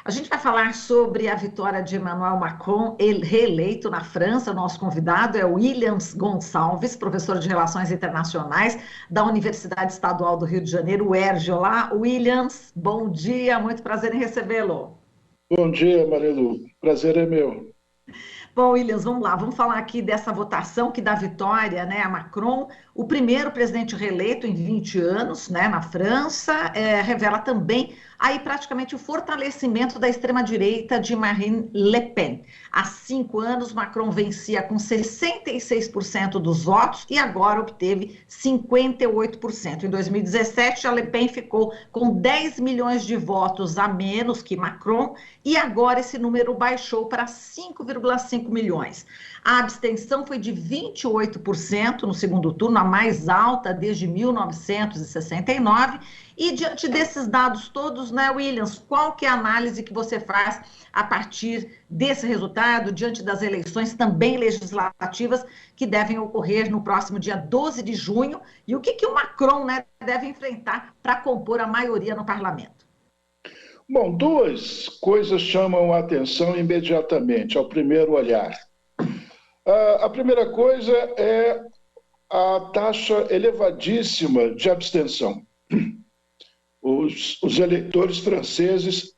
A gente vai falar sobre a vitória de Emmanuel Macron, reeleito na França. O nosso convidado é Williams Gonçalves, professor de Relações Internacionais da Universidade Estadual do Rio de Janeiro, UERJ. Olá, Williams, bom dia, muito prazer em recebê-lo. Bom dia, Marilu. Prazer é meu. Bom, Williams, vamos lá, vamos falar aqui dessa votação que dá vitória, né, a Macron, o primeiro presidente reeleito em 20 anos, né, na França, revela também aí praticamente o fortalecimento da extrema-direita de Marine Le Pen. Há 5 anos, Macron vencia com 66% dos votos e agora obteve 58%. Em 2017, a Le Pen ficou com 10 milhões de votos a menos que Macron e agora esse número baixou para 5,5 milhões. A abstenção foi de 28% no segundo turno, a mais alta desde 1969. E diante desses dados todos, né, Williams, qual que é a análise que você faz a partir desse resultado, diante das eleições também legislativas que devem ocorrer no próximo dia 12 de junho? E o que o Macron, né, deve enfrentar para compor a maioria no parlamento? Bom, duas coisas chamam a atenção imediatamente, ao primeiro olhar. A primeira coisa é a taxa elevadíssima de abstenção. Os eleitores franceses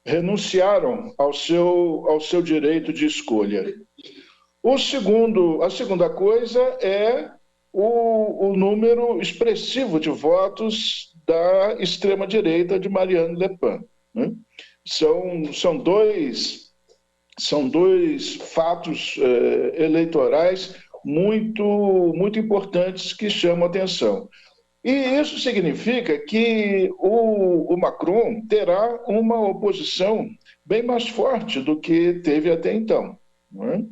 renunciaram ao seu direito de escolha. A segunda coisa é o número expressivo de votos da extrema-direita de Marine Le Pen, né? São dois fatos eleitorais muito importantes que chamam a atenção. E isso significa que o Macron terá uma oposição bem mais forte do que teve até então, né?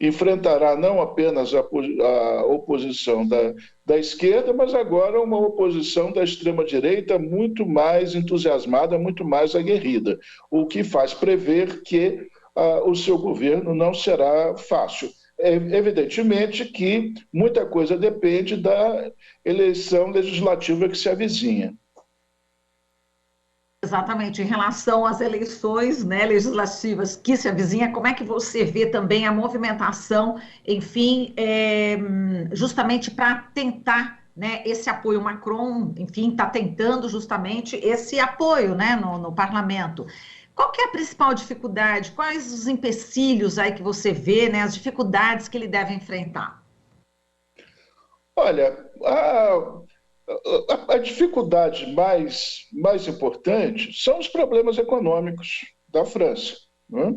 Enfrentará não apenas a oposição da esquerda, mas agora uma oposição da extrema-direita muito mais entusiasmada, muito mais aguerrida, o que faz prever que o seu governo não será fácil. Evidentemente que muita coisa depende da eleição legislativa que se avizinha. Exatamente, em relação às eleições, né, legislativas que se avizinha, como é que você vê também a movimentação, enfim, justamente para tentar, né, esse apoio? Macron, enfim, está tentando justamente esse apoio, né, no parlamento. Qual que é a principal dificuldade? Quais os empecilhos aí que você vê, né, as dificuldades que ele deve enfrentar? Olha, a dificuldade mais importante são os problemas econômicos da França, né?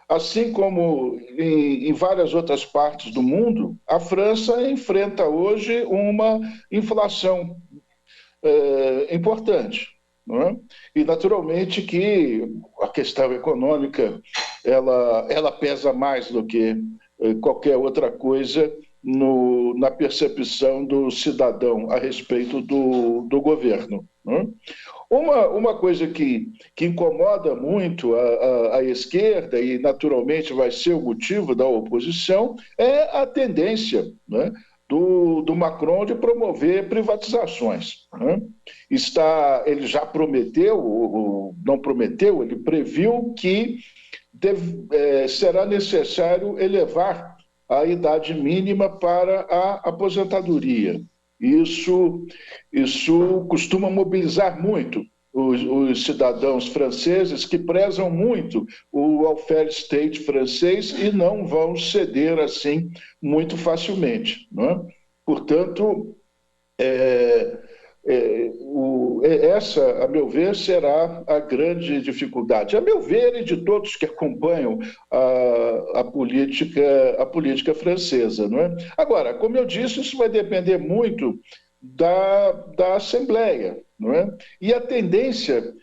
Assim como em várias outras partes do mundo, a França enfrenta hoje uma inflação importante, né? E naturalmente que a questão econômica ela pesa mais do que qualquer outra coisa na percepção do cidadão a respeito do governo, né? Uma coisa que incomoda muito a esquerda, e naturalmente vai ser o motivo da oposição, é a tendência, né, do Macron de promover privatizações, né? Ele já prometeu, não prometeu, ele previu que será necessário elevar a idade mínima para a aposentadoria. Isso costuma mobilizar muito os cidadãos franceses, que prezam muito o welfare state francês e não vão ceder assim muito facilmente, não é? Portanto, essa, a meu ver, será a grande dificuldade. A meu ver, e de todos que acompanham a política francesa, não é? Agora, como eu disse, isso vai depender muito da Assembleia, não é? E a tendência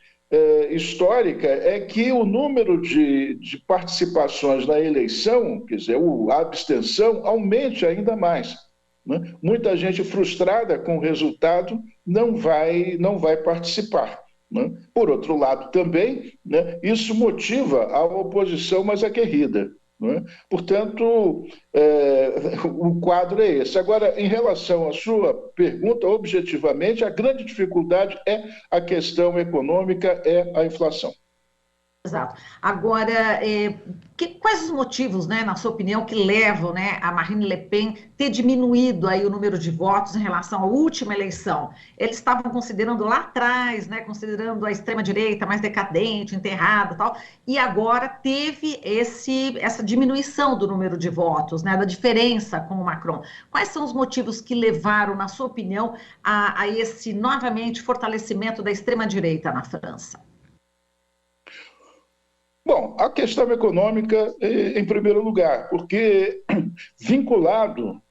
histórica é que o número de participações na eleição, quer dizer, a abstenção, aumente ainda mais, né? Muita gente frustrada com o resultado não vai participar, né? Por outro lado, também, né, isso motiva a oposição mais aguerrida, né? Portanto, o quadro é esse. Agora, em relação à sua pergunta, objetivamente, a grande dificuldade é a questão econômica, é a inflação. Exato. Agora, quais os motivos, né, na sua opinião, que levam, né, a Marine Le Pen ter diminuído aí o número de votos em relação à última eleição? Eles estavam considerando lá atrás, né, considerando a extrema-direita mais decadente, enterrada e tal, e agora teve essa diminuição do número de votos, né, da diferença com o Macron. Quais são os motivos que levaram, na sua opinião, a esse, novamente, fortalecimento da extrema-direita na França? Bom, a questão econômica, em primeiro lugar, porque vinculado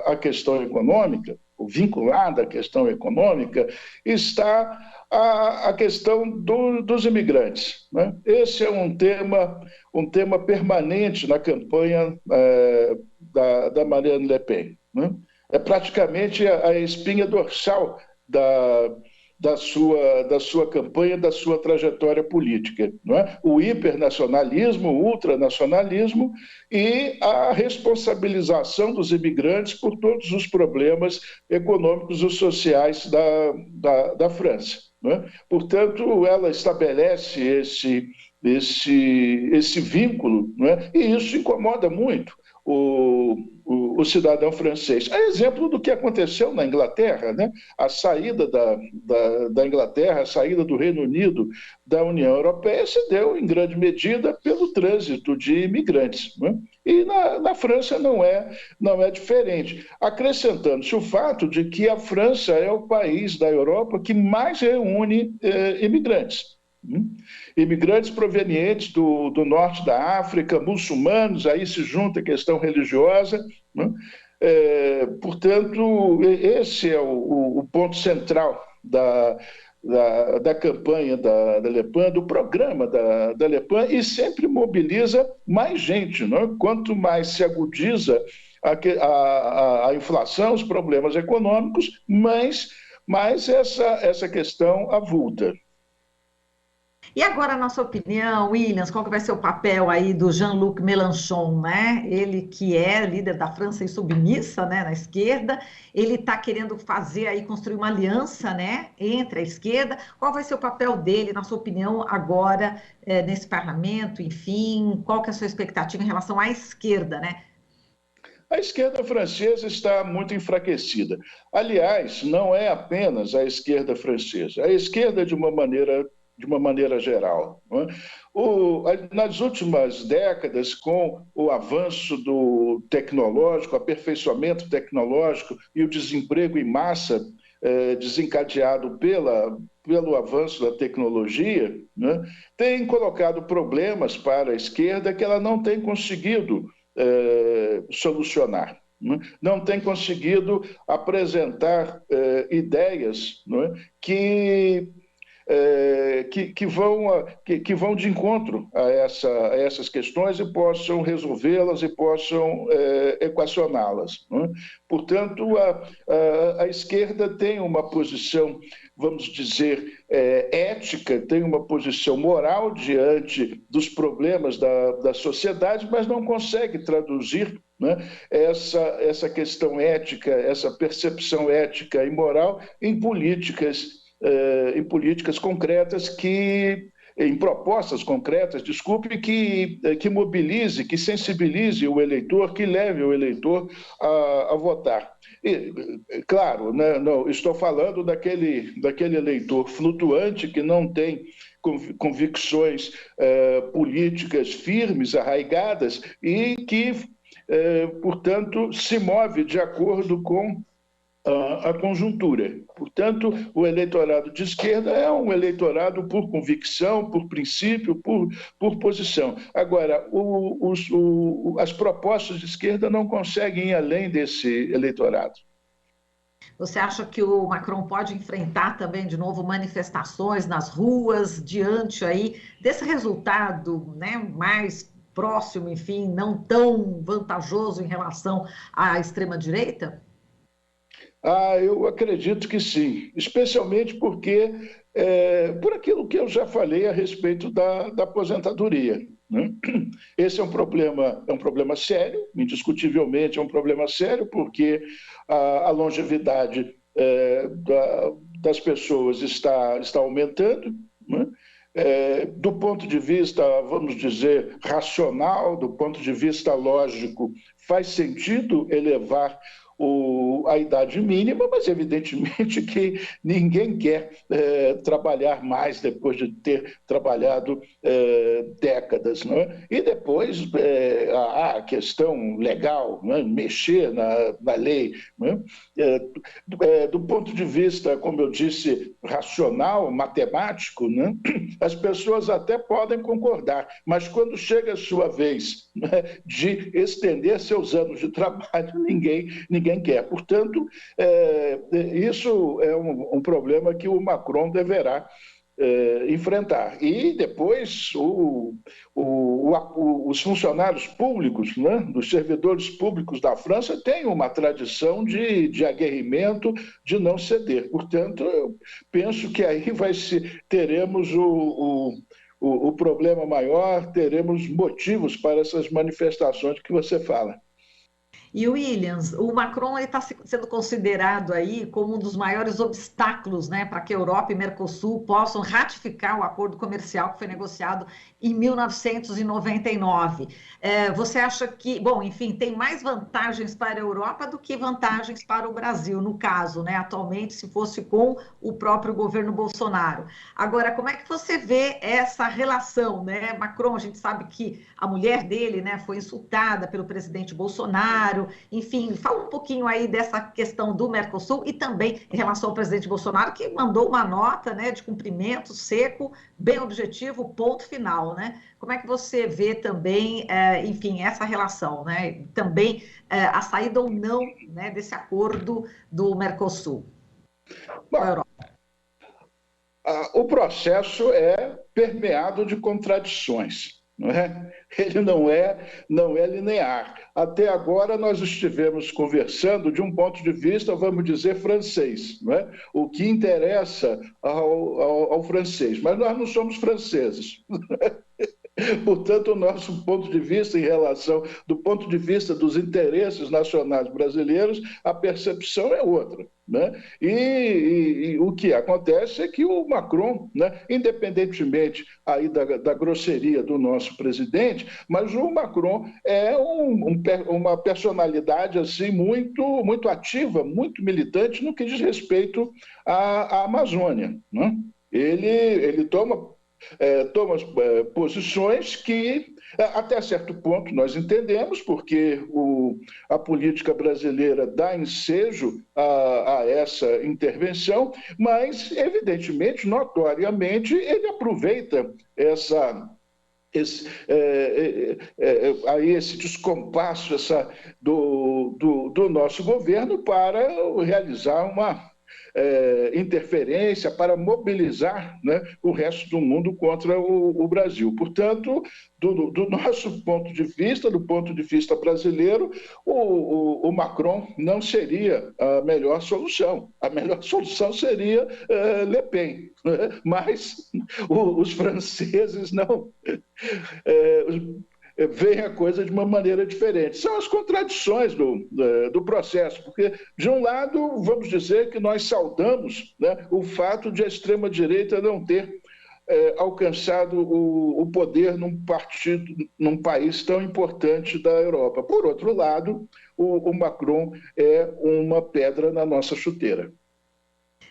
à questão econômica, vinculada à questão econômica, está a questão dos imigrantes, né? Esse é um tema permanente na campanha da Marine Le Pen, né? É praticamente a espinha dorsal da sua campanha, da sua trajetória política, não é? O hipernacionalismo, o ultranacionalismo e a responsabilização dos imigrantes por todos os problemas econômicos e sociais da França, não é? Portanto, ela estabelece esse vínculo, não é? E isso incomoda muito o cidadão francês. É exemplo do que aconteceu na Inglaterra, né? A saída da Inglaterra, a saída do Reino Unido da União Europeia se deu, em grande medida, pelo trânsito de imigrantes, né? E na França não é diferente. Acrescentando-se o fato de que a França é o país da Europa que mais reúne imigrantes. Imigrantes provenientes do norte da África, muçulmanos, aí se junta a questão religiosa, né? Portanto, esse é o ponto central da campanha da Le Pen, do programa da Le Pen, e sempre mobiliza mais gente, né? Quanto mais se agudiza a inflação, os problemas econômicos, mais essa questão avulta. E agora, na sua opinião, Williams, qual que vai ser o papel aí do Jean-Luc Mélenchon, né? Ele que é líder da França e submissa, né, na esquerda, ele está querendo fazer aí, construir uma aliança, né, entre a esquerda. Qual vai ser o papel dele, na sua opinião, agora, nesse parlamento, enfim? Qual que é a sua expectativa em relação à esquerda, né? A esquerda francesa está muito enfraquecida. Aliás, não é apenas a esquerda francesa. A esquerda, de uma maneira geral, não é? Nas últimas décadas, com o avanço do tecnológico, aperfeiçoamento tecnológico e o desemprego em massa desencadeado pelo avanço da tecnologia, né, tem colocado problemas para a esquerda que ela não tem conseguido solucionar. Não tem conseguido apresentar ideias, não é, que vão de encontro a essas questões e possam resolvê-las e possam equacioná-las, né? Portanto, a esquerda tem uma posição, vamos dizer, ética, tem uma posição moral diante dos problemas da sociedade, mas não consegue traduzir, né, essa questão ética, essa percepção ética e moral em políticas concretas em propostas concretas, desculpe, que mobilize, que sensibilize o eleitor, que leve o eleitor a votar. E, claro, né, não, estou falando daquele eleitor flutuante que não tem convicções políticas firmes, arraigadas e que, portanto, se move de acordo com a conjuntura. Portanto, o eleitorado de esquerda é um eleitorado por convicção, por princípio, por posição. Agora, as propostas de esquerda não conseguem ir além desse eleitorado. Você acha que o Macron pode enfrentar também, de novo, manifestações nas ruas, diante aí desse resultado, né, mais próximo, enfim, não tão vantajoso em relação à extrema-direita? Eu acredito que sim, especialmente porque, por aquilo que eu já falei a respeito da aposentadoria, né? Esse é um problema sério, indiscutivelmente é um problema sério, porque a longevidade das pessoas está aumentando, né? Do ponto de vista, vamos dizer, racional, do ponto de vista lógico, faz sentido elevar a idade mínima, mas evidentemente que ninguém quer trabalhar mais depois de ter trabalhado décadas. Não é? E depois a questão legal, não é? Mexer na lei. Não é? Do ponto de vista, como eu disse, racional, matemático, não é? As pessoas até podem concordar, mas quando chega a sua vez, não é, de estender seus anos de trabalho, ninguém quer. Portanto, isso é um problema que o Macron deverá enfrentar. E depois os funcionários públicos, né, dos servidores públicos da França têm uma tradição de aguerrimento, de não ceder. Portanto, eu penso que aí teremos o problema maior, teremos motivos para essas manifestações que você fala. E o Williams, o Macron está sendo considerado aí como um dos maiores obstáculos, né, para que a Europa e Mercosul possam ratificar o acordo comercial que foi negociado em 1999. Você acha que, bom, enfim, tem mais vantagens para a Europa do que vantagens para o Brasil, no caso, né, atualmente, se fosse com o próprio governo Bolsonaro. Agora, como é que você vê essa relação, né? Macron, a gente sabe que a mulher dele, né, foi insultada pelo presidente Bolsonaro. Enfim, fala um pouquinho aí dessa questão do Mercosul e também em relação ao presidente Bolsonaro, que mandou uma nota, né, de cumprimento seco, bem objetivo, ponto final, né? Como é que você vê também, enfim, essa relação, né? Também a saída ou não, né, desse acordo do Mercosul com a Europa? O processo é permeado de contradições. Não é? Ele não é linear. Até agora nós estivemos conversando de um ponto de vista, vamos dizer, francês, não é? O que interessa ao francês, mas nós não somos franceses. Portanto, o nosso ponto de vista do ponto de vista dos interesses nacionais brasileiros, a percepção é outra. Né? E o que acontece é que o Macron, né, independentemente aí da grosseria do nosso presidente, mas o Macron é uma personalidade assim, muito ativa, muito militante no que diz respeito à Amazônia. Né? Ele toma posições que, até certo ponto, nós entendemos, porque a política brasileira dá ensejo a essa intervenção, mas, evidentemente, notoriamente, ele aproveita esse descompasso do nosso governo para realizar uma interferência, para mobilizar, né, o resto do mundo contra o Brasil. Portanto, do nosso ponto de vista, do ponto de vista brasileiro, o Macron não seria a melhor solução. A melhor solução seria Le Pen. Né? Mas os franceses não veem a coisa de uma maneira diferente. São as contradições do processo, porque, de um lado, vamos dizer que nós saudamos, né, o fato de a extrema-direita não ter alcançado o poder num país tão importante da Europa. Por outro lado, o Macron é uma pedra na nossa chuteira.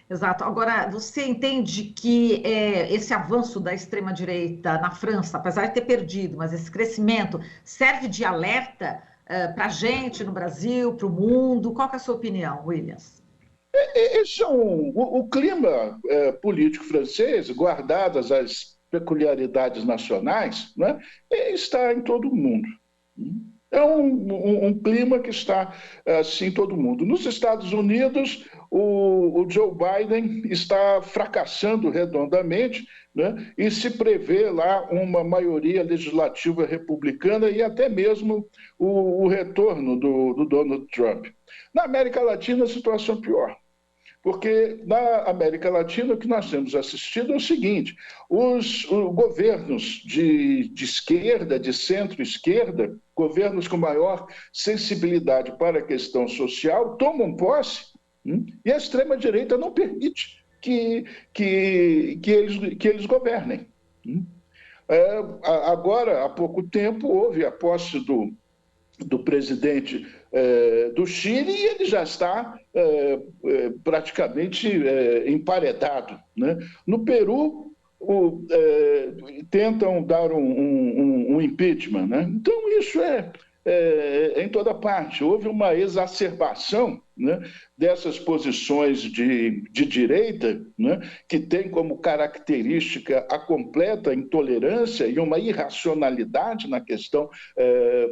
Exato. Agora, você entende que esse avanço da extrema-direita na França, apesar de ter perdido, mas esse crescimento serve de alerta para a gente no Brasil, para o mundo? Qual que é a sua opinião, Williams? O clima político francês, guardadas as peculiaridades nacionais, né, está em todo o mundo. É um clima que está assim em todo o mundo. Nos Estados Unidos, o Joe Biden está fracassando redondamente, né? E se prevê lá uma maioria legislativa republicana e até mesmo o retorno do Donald Trump. Na América Latina, a situação é pior. Porque na América Latina o que nós temos assistido é o seguinte: os governos de esquerda, de centro-esquerda, governos com maior sensibilidade para a questão social, tomam posse, e a extrema-direita não permite que eles governem. Agora, há pouco tempo, houve a posse do presidente do Chile e ele já está praticamente emparedado, né? No Peru, tentam dar um impeachment, né? Então, isso em toda parte. Houve uma exacerbação, né, dessas posições de direita, né, que tem como característica a completa intolerância e uma irracionalidade na questão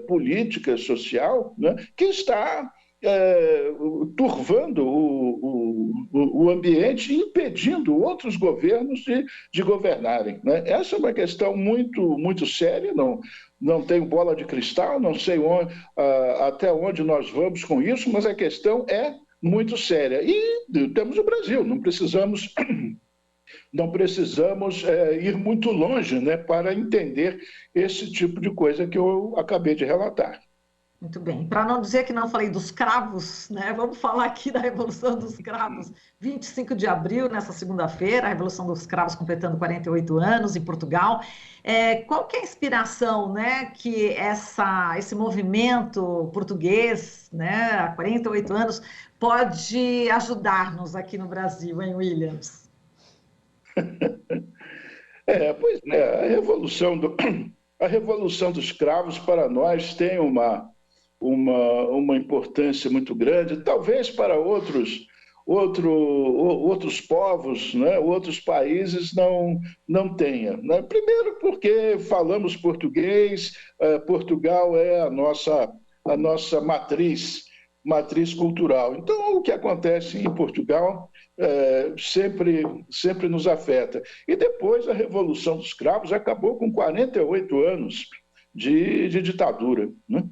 política, social, né, que está turvando o ambiente e impedindo outros governos de governarem, né? Essa é uma questão muito, muito séria, não tenho bola de cristal, não sei até onde nós vamos com isso, mas a questão é muito séria. E temos o Brasil, não precisamos ir muito longe, né, para entender esse tipo de coisa que eu acabei de relatar. Muito bem. Para não dizer que não falei dos cravos, né? Vamos falar aqui da Revolução dos Cravos. 25 de abril, nessa segunda-feira, a Revolução dos Cravos completando 48 anos em Portugal. Qual que é a inspiração, né, que esse movimento português, né, há 48 anos, pode ajudar-nos aqui no Brasil, hein, Williams? Pois é, a Revolução dos Cravos para nós tem uma importância muito grande, talvez para outros povos, né, outros países não tenha, né? Primeiro porque falamos português, Portugal é a nossa matriz cultural. Então, o que acontece em Portugal sempre nos afeta. E depois a Revolução dos Cravos acabou com 48 anos de ditadura, né?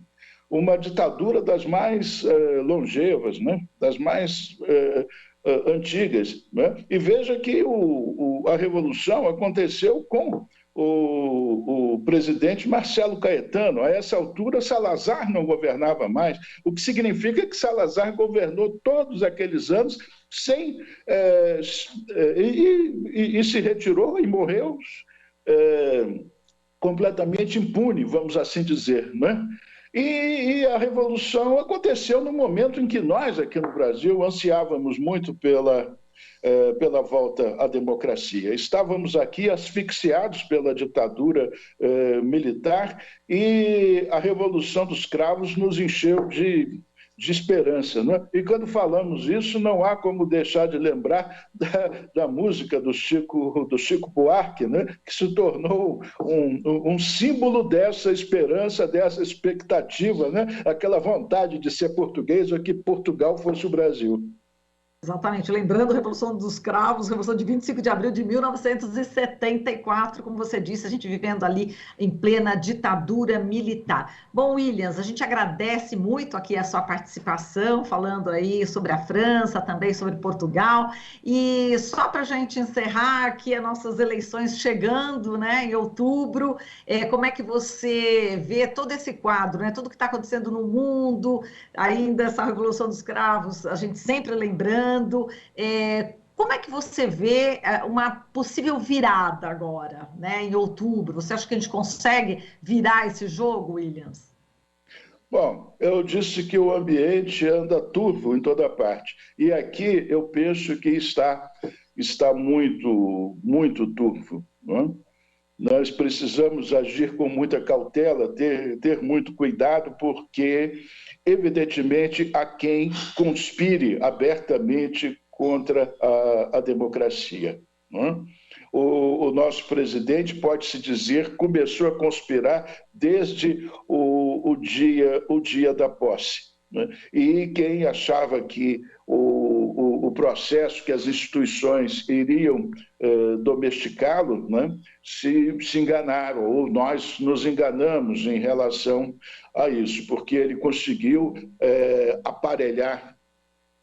Uma ditadura das mais longevas, né? Das mais antigas, né? E veja que a Revolução aconteceu com o presidente Marcelo Caetano. A essa altura, Salazar não governava mais, o que significa que Salazar governou todos aqueles anos e se retirou e morreu completamente impune, vamos assim dizer, né? E a Revolução aconteceu no momento em que nós, aqui no Brasil, ansiávamos muito pela volta à democracia. Estávamos aqui asfixiados pela ditadura militar e a Revolução dos Cravos nos encheu de esperança, né? E quando falamos isso, não há como deixar de lembrar da música do Chico Buarque, né? Que se tornou um símbolo dessa esperança, dessa expectativa, né? Aquela vontade de ser português ou que Portugal fosse o Brasil. Exatamente, lembrando a Revolução dos Cravos, Revolução de 25 de abril de 1974, como você disse, a gente vivendo ali em plena ditadura militar. Bom, Williams, a gente agradece muito aqui a sua participação, falando aí sobre a França, também sobre Portugal, e só para a gente encerrar aqui as nossas eleições chegando, né, em outubro, como é que você vê todo esse quadro, né, tudo que está acontecendo no mundo, ainda essa Revolução dos Cravos, a gente sempre lembrando. Como é que você vê uma possível virada agora, né, em outubro? Você acha que a gente consegue virar esse jogo, Williams? Bom, eu disse que o ambiente anda turvo em toda parte. E aqui eu penso que está muito, muito turvo, não é? Nós precisamos agir com muita cautela, ter muito cuidado, porque, evidentemente, há quem conspire abertamente contra a democracia, não é? O nosso presidente, pode-se dizer, começou a conspirar desde o dia da posse, né? E quem achava que o processo, que as instituições iriam domesticá-lo, né, se enganaram, ou nós nos enganamos em relação a isso, porque ele conseguiu aparelhar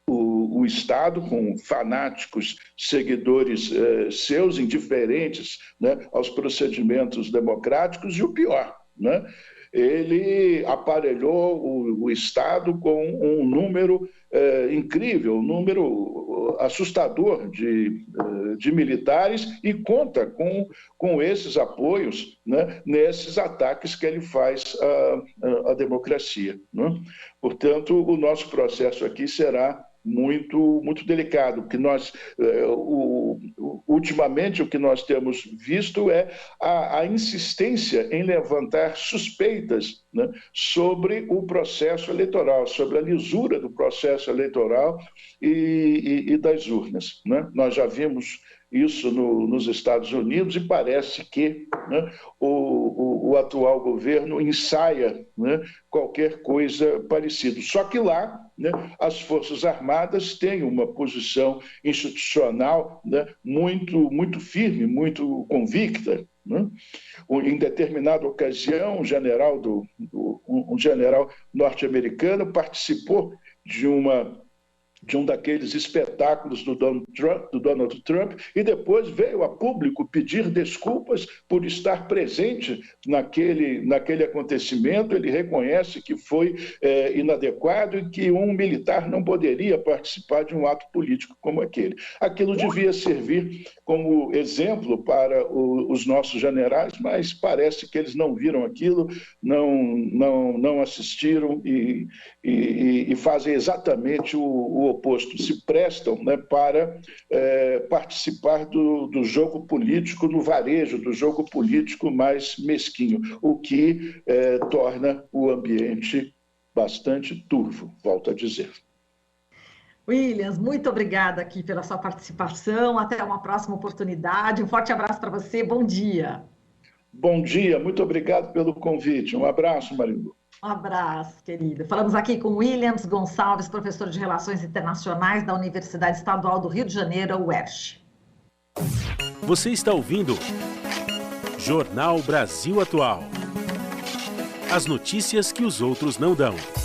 o Estado com fanáticos seguidores seus, indiferentes, né, aos procedimentos democráticos, e o pior, né, ele aparelhou o Estado com um número incrível, um número assustador de militares e conta com esses apoios, né, nesses ataques que ele faz à democracia, né? Portanto, o nosso processo aqui será muito, muito delicado, porque ultimamente o que nós temos visto é a insistência em levantar suspeitas, né, sobre o processo eleitoral, sobre a lisura do processo eleitoral e das urnas, né? Nós já vimos isso nos Estados Unidos e parece que, né, o atual governo ensaia, né, qualquer coisa parecida. Só que lá, né, as Forças Armadas têm uma posição institucional, né, muito, muito firme, muito convicta, né? Em determinada ocasião, um general norte-americano participou de um daqueles espetáculos do Donald Trump e depois veio a público pedir desculpas por estar presente naquele acontecimento. Ele reconhece que foi inadequado e que um militar não poderia participar de um ato político como aquele. Aquilo devia servir como exemplo para os nossos generais, mas parece que eles não viram aquilo, não assistiram e fazem exatamente o oposto, se prestam, né, para participar do jogo político, no varejo, do jogo político mais mesquinho, o que torna o ambiente bastante turvo, volto a dizer. Williams, muito obrigada aqui pela sua participação, até uma próxima oportunidade, um forte abraço para você, bom dia. Bom dia, muito obrigado pelo convite, um abraço, Marilu. Um abraço, querida. Falamos aqui com Williams Gonçalves, professor de Relações Internacionais da Universidade Estadual do Rio de Janeiro, a UERJ. Você está ouvindo Jornal Brasil Atual. As notícias que os outros não dão.